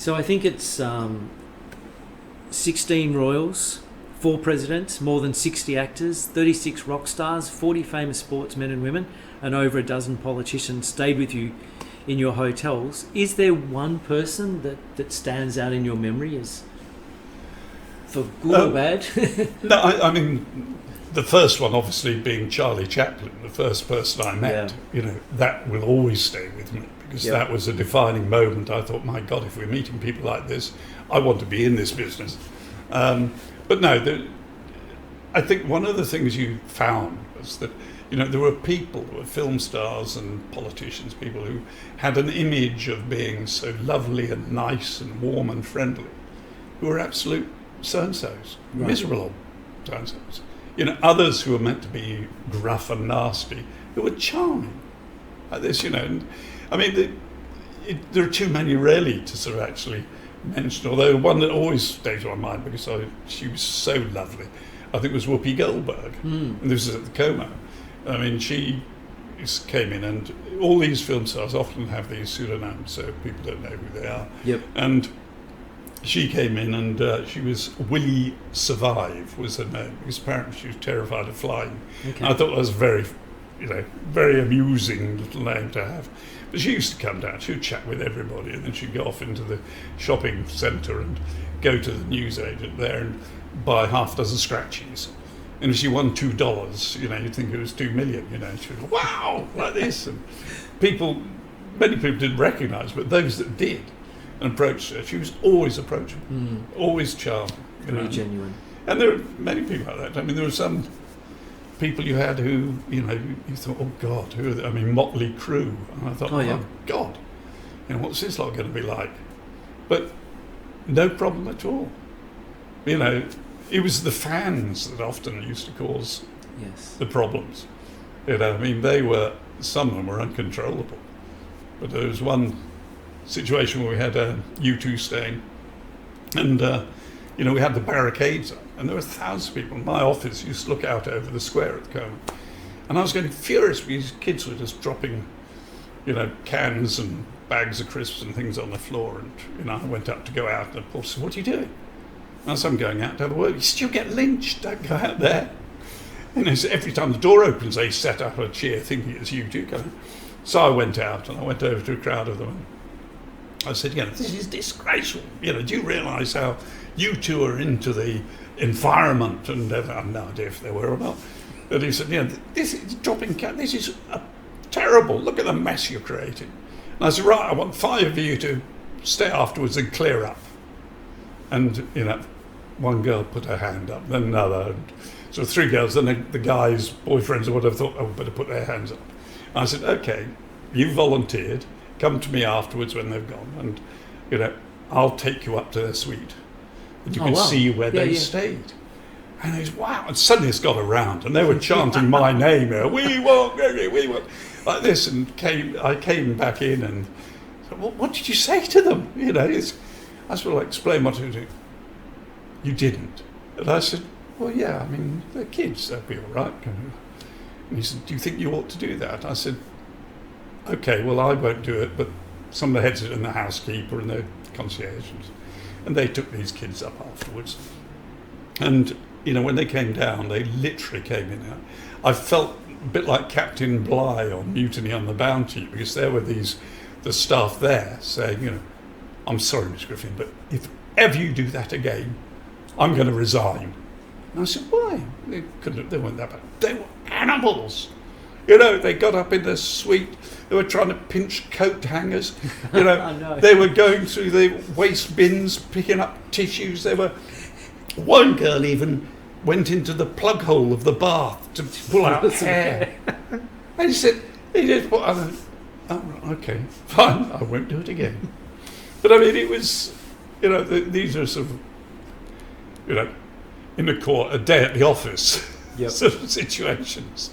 So I think it's 16 royals, 4 presidents, more than 60 actors, 36 rock stars, 40 famous sportsmen and women, and over a dozen politicians stayed with you in your hotels. Is there one person that stands out in your memory as for good or bad? No, I mean, the first one obviously being Charlie Chaplin, the first person I met. Yeah. That will always stay with me because that was a defining moment. I thought, my God, if we're meeting people like this, I want to be in this business. But no, I think one of the things you found was that there were people, there were film stars and politicians, people who had an image of being so lovely and nice and warm and friendly, who were absolute so-and-sos, miserable so-and-sos. Others who were meant to be gruff and nasty, who were charming. Like this, and, I mean, there are too many really to sort of actually mention, although one that always stays on my mind because she was so lovely, I think was Whoopi Goldberg. And this is at the Como. I mean, she came in, and all these film stars often have these pseudonyms, so people don't know who they are. Yep. And she came in, and she was Willie Survive was her name, because apparently she was terrified of flying. Okay. I thought that was very amusing little name to have. But she used to come down, she would chat with everybody, and then she'd go off into the shopping centre and go to the newsagent there and buy half a dozen scratchies. And if she won $2, you'd think it was 2 million, She was, wow, like this. And many people didn't recognise, but those that did and approached her, she was always approachable, always charming. Very genuine. And there are many people like that. I mean, there were some people you had who, you thought, oh God, who are they? I mean, Motley Crue. And I thought, oh God, what's this lot going to be like? But no problem at all. It was the fans that often used to cause the problems. I mean, some of them were uncontrollable. But there was one situation where we had U2 staying, and we had the barricades up, and there were thousands of people. My office used to look out over the square at the Como, and I was getting furious because kids were just dropping, cans and bags of crisps and things on the floor, and I went up to go out, and Paul said, "What are you doing?" And so I'm going out to have a word. You still get lynched. Don't go out there. So every time the door opens, they set up a cheer thinking it's U2 coming. So I went out, and I went over to a crowd of them. I said, this is disgraceful. Do you realise how U2 are into the environment? And I have no idea if they were or not. But he said, this is dropping cat. This is terrible. Look at the mess you're creating. And I said, right, I want 5 of you to stay afterwards and clear up. And, one girl put her hand up, then another. And so 3 girls, then the guys' boyfriends or whatever thought, better put their hands up. And I said, okay, you volunteered. Come to me afterwards when they've gone, and I'll take you up to their suite, and you can see where they stayed. And he was, wow! And suddenly it's got around, and they were chanting my name. We want, like this. And I came back in, and said, well, what did you say to them? I sort of explain what to do. You didn't. And I said, well, yeah. I mean, they're kids. They'll be all right. And he said, do you think you ought to do that? I said, okay, well, I won't do it, but some of the heads and the housekeeper and the concierge, and they took these kids up afterwards. And, when they came down, they literally came in. I felt a bit like Captain Bligh on Mutiny on the Bounty, because there were the staff there saying, I'm sorry, Miss Griffin, but if ever you do that again, I'm going to resign. And I said, why? They weren't that bad. They were animals. They got up in the suite. They were trying to pinch coat hangers. They were going through the waste bins, picking up tissues. One girl even went into the plug hole of the bath to pull out hair. And he said, okay, fine, I won't do it again. But I mean, it was, these are sort of, in the court, a day at the office sort of situations.